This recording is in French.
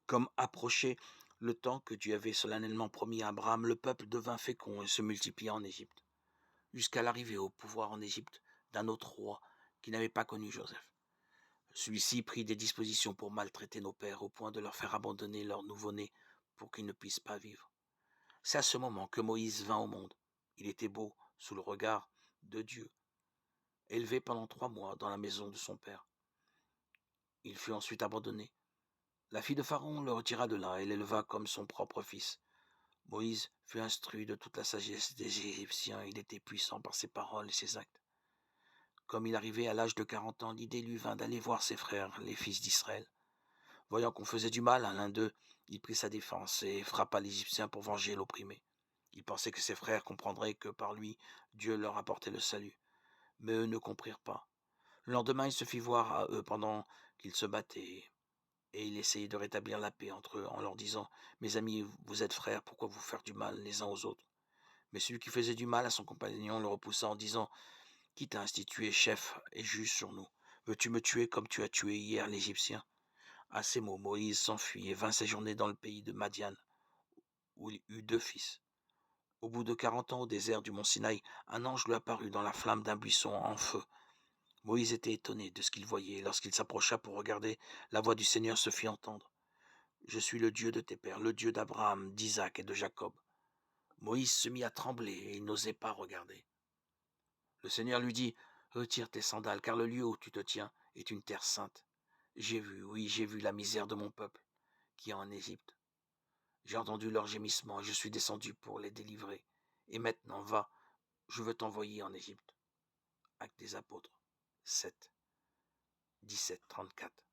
Comme approchait le temps que Dieu avait solennellement promis à Abraham, le peuple devint fécond et se multiplia en Égypte, jusqu'à l'arrivée au pouvoir en Égypte d'un autre roi qui n'avait pas connu Joseph. Celui-ci prit des dispositions pour maltraiter nos pères au point de leur faire abandonner leur nouveau-né pour qu'ils ne puissent pas vivre. C'est à ce moment que Moïse vint au monde. Il était beau sous le regard de Dieu, élevé pendant 3 mois dans la maison de son père. Il fut ensuite abandonné. La fille de Pharaon le retira de là et l'éleva comme son propre fils. Moïse fut instruit de toute la sagesse des Égyptiens. Il était puissant par ses paroles et ses actes. Comme il arrivait à l'âge de 40 ans, l'idée lui vint d'aller voir ses frères, les fils d'Israël. Voyant qu'on faisait du mal à l'un d'eux, il prit sa défense et frappa l'Égyptien pour venger l'opprimé. Il pensait que ses frères comprendraient que par lui, Dieu leur apportait le salut. Mais eux ne comprirent pas. Le lendemain, il se fit voir à eux pendant qu'ils se battaient, et il essayait de rétablir la paix entre eux en leur disant « Mes amis, vous êtes frères, pourquoi vous faire du mal les uns aux autres ?» Mais celui qui faisait du mal à son compagnon le repoussa en disant « Qui t'a institué chef et juge sur nous? Veux-tu me tuer comme tu as tué hier l'Égyptien ?» À ces mots, Moïse s'enfuit et vint séjourner dans le pays de Madian, où il eut 2 fils. Au bout de 40 ans au désert du mont Sinaï, un ange lui apparut dans la flamme d'un buisson en feu. Moïse était étonné de ce qu'il voyait, et lorsqu'il s'approcha pour regarder, la voix du Seigneur se fit entendre. Je suis le Dieu de tes pères, le Dieu d'Abraham, d'Isaac et de Jacob. Moïse se mit à trembler et il n'osait pas regarder. Le Seigneur lui dit, retire tes sandales, car le lieu où tu te tiens est une terre sainte. J'ai vu, oui, j'ai vu la misère de mon peuple, qui est en Égypte. J'ai entendu leurs gémissements et je suis descendu pour les délivrer. Et maintenant, va, je veux t'envoyer en Égypte. Actes des apôtres 7, 17, 34.